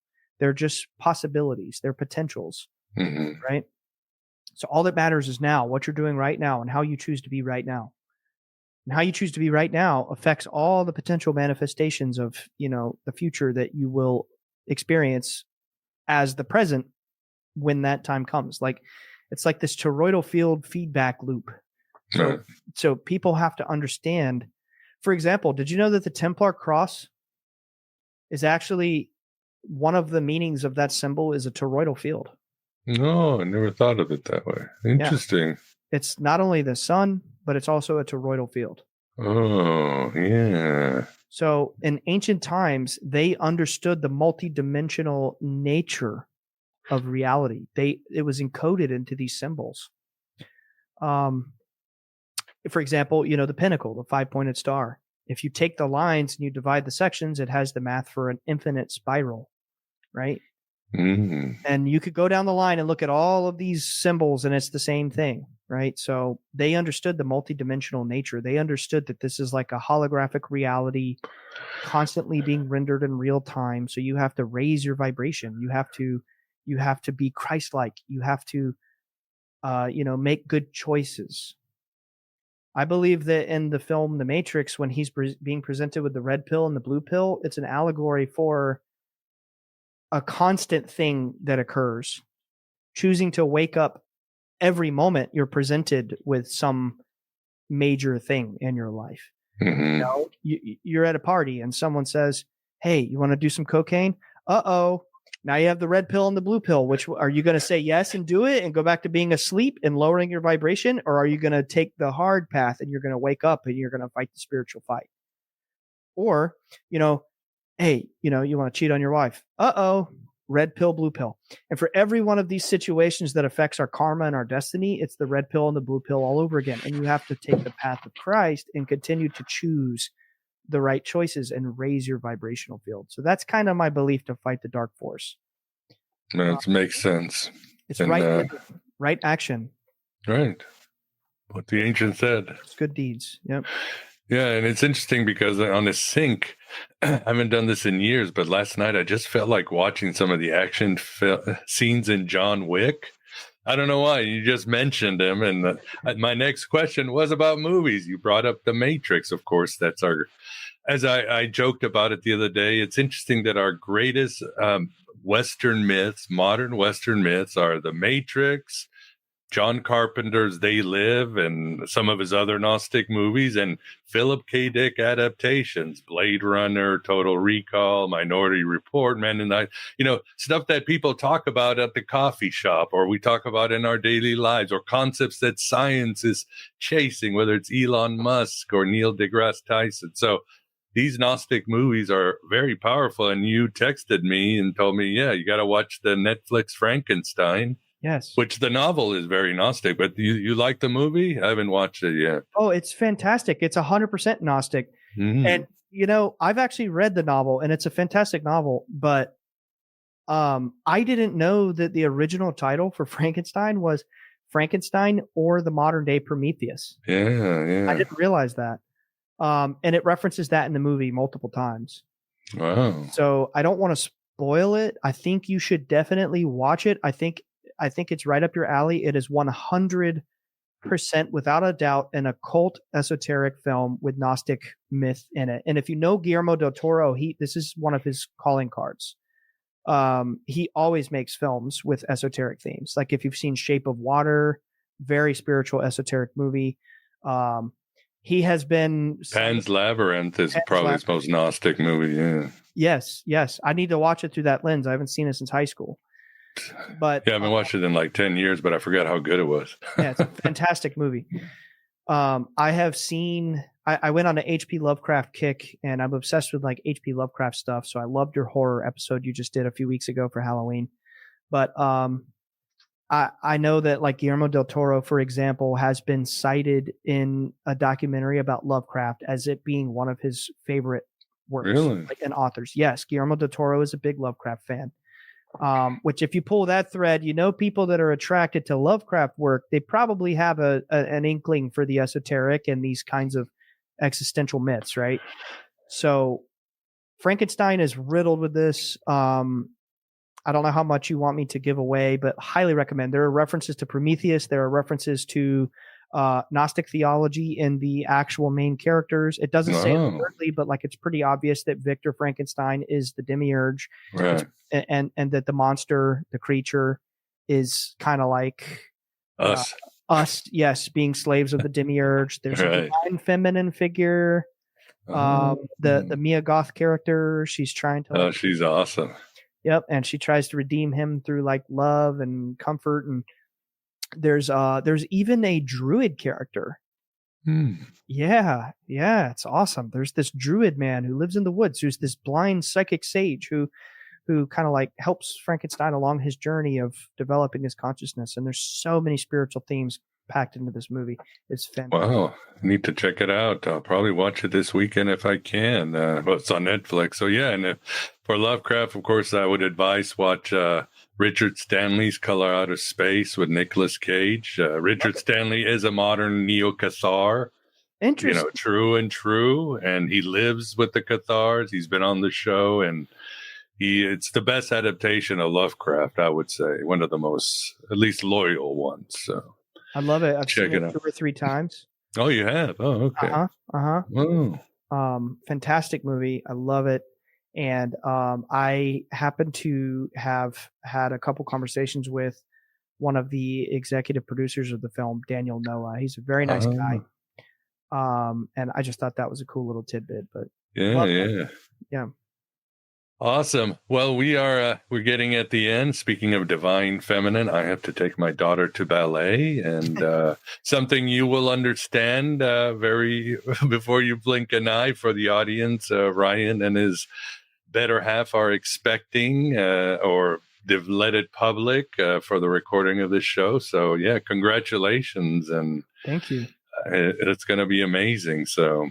They're just possibilities. They're potentials, right? So all that matters is now, what you're doing right now, and how you choose to be right now. And how you choose to be right now affects all the potential manifestations of, the future that you will experience as the present when that time comes. It's like this toroidal field feedback loop. So people have to understand. For example, did you know that the Templar cross is actually one of the meanings of that symbol is a toroidal field? No, I never thought of it that way. Interesting. Yeah. It's not only the sun, but it's also a toroidal field. Oh, yeah. So in ancient times, they understood the multidimensional nature of reality. It was encoded into these symbols. For example, the pinnacle, the 5-pointed star. If you take the lines and you divide the sections, it has the math for an infinite spiral, right? And you could go down the line and look at all of these symbols, and it's the same thing, right? So they understood the multidimensional nature. They understood that this is like a holographic reality constantly being rendered in real time. So you have to raise your vibration. You have to be Christ-like. You have to, make good choices. I believe that in the film The Matrix, when he's being presented with the red pill and the blue pill, it's an allegory for a constant thing that occurs. Choosing to wake up every moment you're presented with some major thing in your life. Mm-hmm. You know, you're at a party and someone says, "Hey, you want to do some cocaine?" Uh-oh. Now you have the red pill and the blue pill. Which are you going to say yes and do it and go back to being asleep and lowering your vibration? Or are you going to take the hard path and you're going to wake up and you're going to fight the spiritual fight? Or, you know, hey, you know, you want to cheat on your wife. Uh-oh. Red pill, blue pill. And for every one of these situations that affects our karma and our destiny, it's the red pill and the blue pill all over again. And you have to take the path of Christ and continue to choose the right choices and raise your vibrational field. So that's kind of my belief to fight the dark force. That makes sense. It's right action. Right. What the ancient said. It's good deeds. Yep. Yeah, and it's interesting because on the sync, I haven't done this in years, but last night I just felt like watching some of the action scenes in John Wick. I don't know why. You just mentioned him, and my next question was about movies. You brought up The Matrix, of course. That's our, as I joked about it the other day, it's interesting that our greatest Western myths, modern Western myths, are The Matrix, John Carpenter's They Live, and some of his other Gnostic movies, and Philip K. Dick adaptations, Blade Runner, Total Recall, Minority Report, Men in the Night, you know, stuff that people talk about at the coffee shop, or we talk about in our daily lives, or concepts that science is chasing, whether it's Elon Musk or Neil deGrasse Tyson. So these Gnostic movies are very powerful. And you texted me and told me, yeah, you got to watch the Netflix Frankenstein. Yes. Which the novel is very Gnostic, but you like the movie? I haven't watched it yet. Oh, it's fantastic. It's 100% Gnostic. Mm-hmm. And, you know, I've actually read the novel and it's a fantastic novel, but I didn't know that the original title for Frankenstein was Frankenstein or the Modern Day Prometheus. Yeah. I didn't realize that. And it references that in the movie multiple times. Wow. So I don't want to spoil it. I think you should definitely watch it. I think it's right up your alley. It is 100% without a doubt an occult esoteric film with Gnostic myth in it. And if you know Guillermo del Toro, this is one of his calling cards. He always makes films with esoteric themes. Like if you've seen Shape of Water, very spiritual esoteric movie. He has been Pan's Labyrinth is probably his most Gnostic movie. Yeah. Yes. I need to watch it through that lens. I haven't seen it since high school. But yeah, I haven't watched it in like 10 years, but I forgot how good it was. Yeah, it's a fantastic movie. I have seen, I went on an H.P. Lovecraft kick and I'm obsessed with like H.P. Lovecraft stuff. So I loved your horror episode you just did a few weeks ago for Halloween. But I know that like Guillermo del Toro, for example, has been cited in a documentary about Lovecraft as it being one of his favorite works. Really? And authors. Yes, Guillermo del Toro is a big Lovecraft fan. Which if you pull that thread, you know, people that are attracted to Lovecraft work, they probably have an inkling for the esoteric and these kinds of existential myths, right? So Frankenstein is riddled with this. I don't know how much you want me to give away, but highly recommend. There are references to Prometheus. There are references to Gnostic theology in the actual main characters. It doesn't say it overtly, but like it's pretty obvious that Victor Frankenstein is the demiurge, right? And that the monster, the creature, is kind of like us. Yes, being slaves of the demiurge. There's a divine feminine figure. The Mia Goth character, she's trying to. She's awesome. Yep, and she tries to redeem him through like love and comfort, and there's even a druid character. Yeah, it's awesome. There's this druid man who lives in the woods, who's this blind psychic sage who kind of like helps Frankenstein along his journey of developing his consciousness. And there's so many spiritual themes packed into this movie. It's fantastic. Wow, I need to check it out. I'll probably watch it this weekend if I can. Well, it's on Netflix. So yeah, and for Lovecraft, of course, I would advise watch Richard Stanley's Color Out of Space with Nicolas Cage. Richard Stanley is a modern neo-Cathar. Interesting. You know, true. And he lives with the Cathars. He's been on the show, and it's the best adaptation of Lovecraft, I would say. One of the most, at least, loyal ones. So I love it. I've seen it 2 or 3 times. Oh, you have? Oh, okay. Fantastic movie. I love it. And I happen to have had a couple conversations with one of the executive producers of the film, Daniel Noah. He's a very nice guy. And I just thought that was a cool little tidbit. But yeah. Awesome. Well, we're getting at the end. Speaking of divine feminine, I have to take my daughter to ballet, and something you will understand very before you blink an eye. For the audience, Ryan and his better half are expecting, or they've let it public for the recording of this show. So yeah, congratulations, and thank you. It's going to be amazing. So.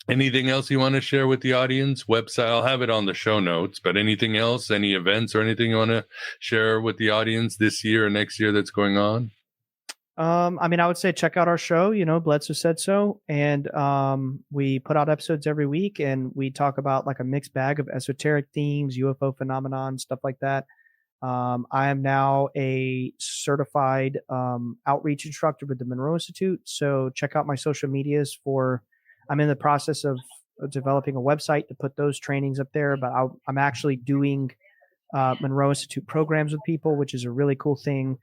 Anything else you want to share with the audience? Website, I'll have it on the show notes, but anything else, any events or anything you want to share with the audience this year or next year that's going on? I mean, I would say check out our show, Bledsoe Said So. And we put out episodes every week, and we talk about like a mixed bag of esoteric themes, UFO phenomenon, stuff like that. I am now a certified outreach instructor with the Monroe Institute. So check out my social medias I'm in the process of developing a website to put those trainings up there, but I'm actually doing Monroe Institute programs with people, which is a really cool thing.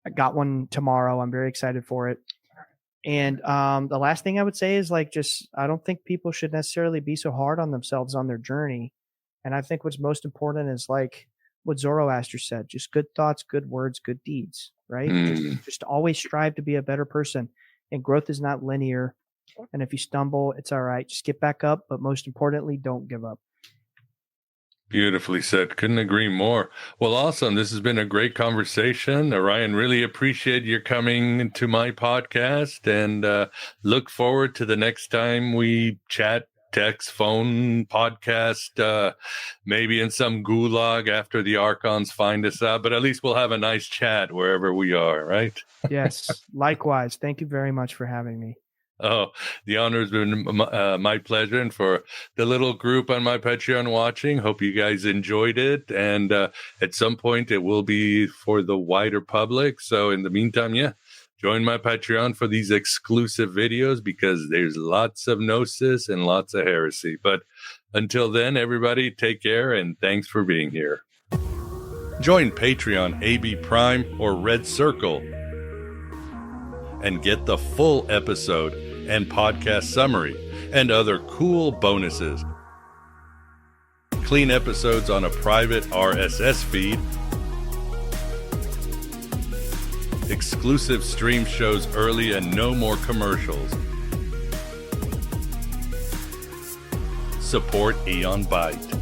I got one tomorrow. I'm very excited for it. And the last thing I would say is I don't think people should necessarily be so hard on themselves on their journey. And I think what's most important is like what Zoroaster said, just good thoughts, good words, good deeds, right? Just always strive to be a better person. And growth is not linear. And if you stumble, it's all right. Just get back up. But most importantly, don't give up. Beautifully said. Couldn't agree more. Well, awesome. This has been a great conversation. Ryan, really appreciate your coming to my podcast, and look forward to the next time we chat, text, phone, podcast, maybe in some gulag after the Archons find us out. But at least we'll have a nice chat wherever we are, right? Yes. Likewise. Thank you very much for having me. Oh, the honor has been my pleasure. And for the little group on my Patreon watching, hope you guys enjoyed it. And at some point, it will be for the wider public. So in the meantime, join my Patreon for these exclusive videos, because there's lots of Gnosis and lots of heresy. But until then, everybody, take care, and thanks for being here. Join Patreon, AB Prime, or Red Circle, and get the full episode and podcast summary and other cool bonuses. Clean episodes on a private RSS feed, exclusive stream shows early and no more commercials. Support Aeon Byte.